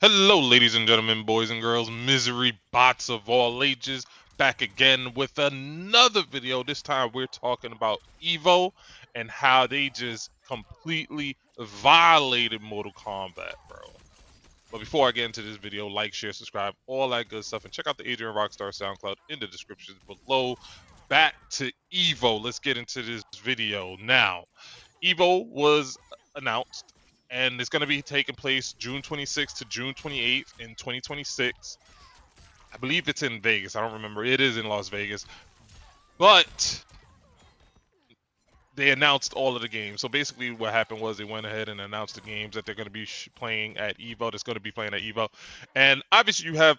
Hello, ladies and gentlemen, boys and girls, misery bots of all ages, back again with another video. This time we're talking about Evo and how they just completely violated Mortal Kombat, bro. But before I get into this video, like, share, subscribe, all that good stuff, and check out the Adrian Rockstar SoundCloud in the description below. Back to Evo. Let's get into this video now. Evo was announced, and it's going to be taking place June 26th to June 28th in 2026. I believe it's in Vegas. I don't remember. It is in Las Vegas, but they announced all of the games. So basically, what happened was they went ahead and announced the games that they're going to be playing at Evo. That's going to be playing at Evo, and obviously you have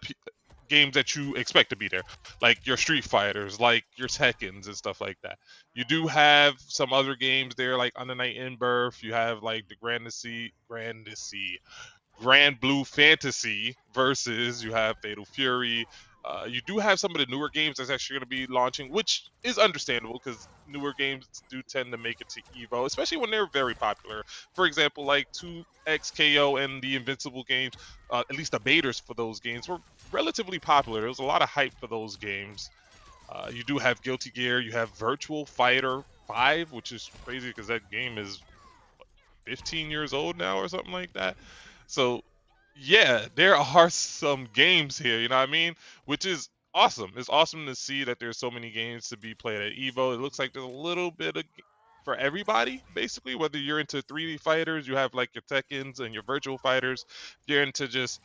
games that you expect to be there, like your Street Fighters, like your Tekkens and stuff like that. You do have some other games there, like Under Night in Birth. You have like the Grand Blue Fantasy versus. You have Fatal Fury. You do have some of the newer games that's actually going to be launching, which is understandable because newer games do tend to make it to Evo, especially when they're very popular. For example, like 2XKO and the Invincible games, at least the betas for those games were relatively popular. There was a lot of hype for those games. You do have Guilty Gear. You have Virtual Fighter 5, which is crazy because that game is 15 years old now or something like that. So yeah, there are some games here, you know what I mean? Which is awesome. It's awesome to see that there's so many games to be played at Evo. It looks like there's a little bit of for everybody, basically. Whether you're into 3D fighters, you have like your Tekkens and your virtual fighters. If you're into just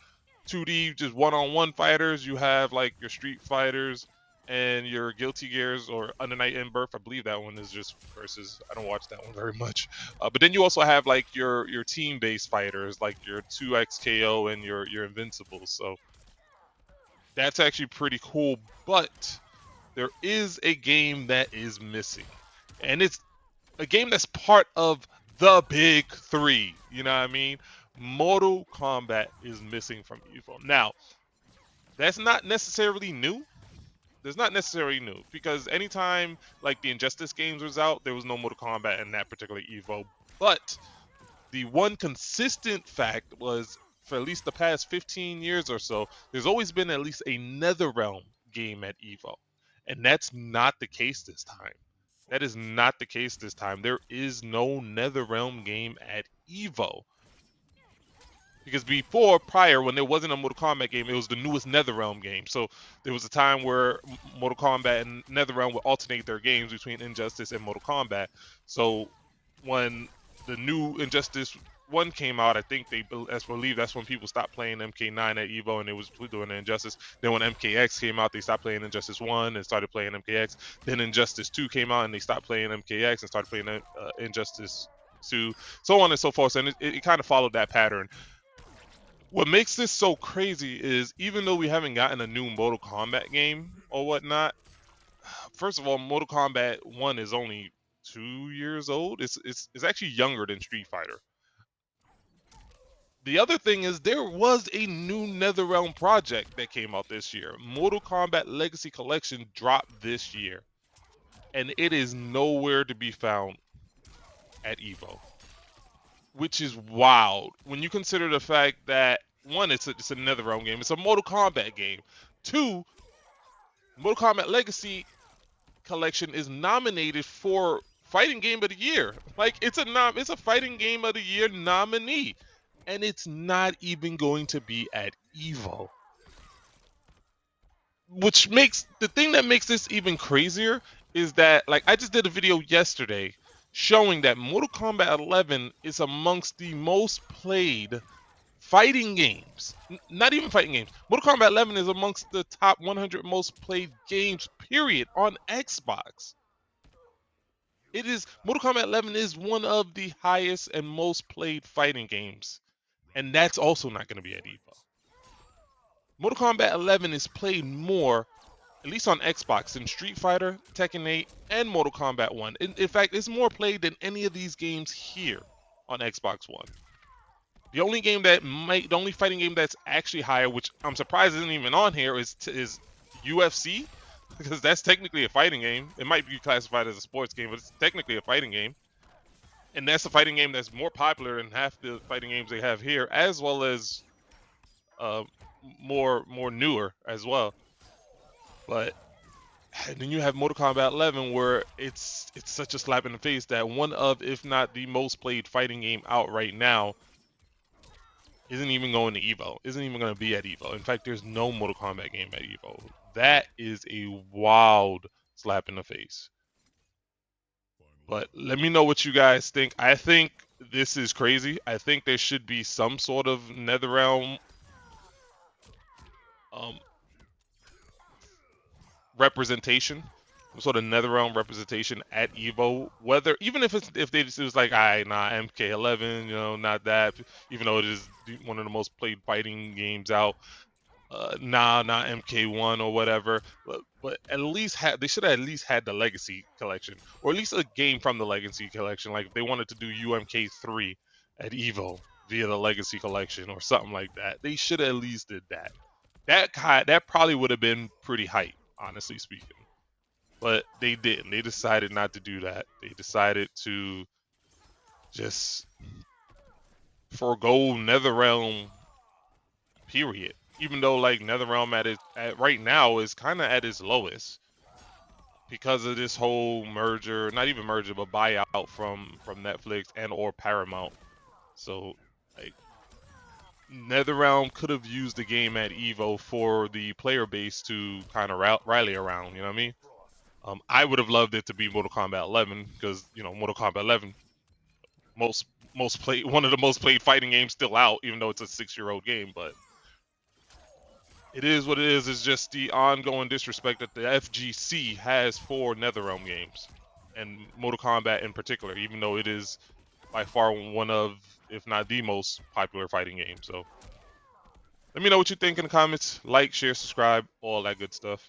2D, just one-on-one fighters, you have like your Street Fighters and your Guilty Gears or Under Night in Birth. I believe that one is just versus. I don't watch that one very much. But then you also have like your team-based fighters, like your 2XKO and your Invincibles. So that's actually pretty cool. But there is a game that is missing, and it's a game that's part of the big three. You know what I mean? Mortal Kombat is missing from Evo. Now, that's not necessarily new. There's not necessarily new because anytime like the Injustice games was out, there was no Mortal Kombat in that particular Evo. But the one consistent fact was for at least the past 15 years or so, there's always been at least a NetherRealm game at Evo. And that's not the case this time. That is not the case this time. There is no NetherRealm game at Evo. Because before, prior, when there wasn't a Mortal Kombat game, it was the newest NetherRealm game. So there was a time where Mortal Kombat and NetherRealm would alternate their games between Injustice and Mortal Kombat. So when the new Injustice 1 came out, I think as believe that's when people stopped playing MK9 at Evo and it was doing the Injustice. Then when MKX came out, they stopped playing Injustice 1 and started playing MKX. Then Injustice 2 came out and they stopped playing MKX and started playing Injustice 2, so on and so forth. And it kind of followed that pattern. What makes this so crazy is even though we haven't gotten a new Mortal Kombat game or whatnot, first of all, Mortal Kombat 1 is only 2 years old. It's actually younger than Street Fighter. The other thing is there was a new NetherRealm project that came out this year. Mortal Kombat Legacy Collection dropped this year, and it is nowhere to be found at Evo, which is wild when you consider the fact that one, it's a NetherRealm game, it's a Mortal Kombat game. Two, Mortal Kombat Legacy Collection is nominated for Fighting Game of the Year. Like it's a Fighting Game of the Year nominee, and it's not even going to be at Evo. Which makes the thing that makes this even crazier is that like I just did a video yesterday showing that Mortal Kombat 11 is amongst the most played fighting games. Not even fighting games. Mortal Kombat 11 is amongst the top 100 most played games, period, on Xbox. It is Mortal Kombat 11 is one of the highest and most played fighting games, and that's also not going to be at Evo. Mortal Kombat 11 is played more, at least on Xbox, than Street Fighter, Tekken 8, and Mortal Kombat 1. In fact, it's more played than any of these games here on Xbox One. The only fighting game that's actually higher, which I'm surprised isn't even on here, is UFC, because that's technically a fighting game. It might be classified as a sports game, but it's technically a fighting game, and that's a fighting game that's more popular than half the fighting games they have here, as well as more newer as well. But and then you have Mortal Kombat 11, where it's such a slap in the face that one of, if not the most played fighting game out right now, isn't even going to Evo. Isn't even going to be at Evo. In fact, there's no Mortal Kombat game at Evo. That is a wild slap in the face. But let me know what you guys think. I think this is crazy. I think there should be some sort of NetherRealm um, representation, some sort of NetherRealm representation at Evo. Whether even if it was like, nah, MK11, not that. Even though it is one of the most played fighting games out. Not MK1 or whatever, but at least they should have at least had the Legacy Collection, or at least a game from the Legacy Collection. Like if they wanted to do UMK3 at Evo via the Legacy Collection or something like that, they should have at least did that. That probably would have been pretty hype, honestly speaking. But they didn't. They decided not to do that. They decided to just forego NetherRealm, period. Even though like NetherRealm at right now is kind of at its lowest because of this whole merger, not even merger, but buyout from Netflix and or Paramount. So like NetherRealm could have used the game at Evo for the player base to kind of rally around. You know what I mean? I would have loved it to be Mortal Kombat 11 because Mortal Kombat 11 most played, one of the most played fighting games still out, even though it's a 6-year-old game, but it is what it is. It's just the ongoing disrespect that the FGC has for NetherRealm games, and Mortal Kombat in particular, even though it is by far one of, if not the most popular fighting game. So let me know what you think in the comments. Like, share, subscribe, all that good stuff.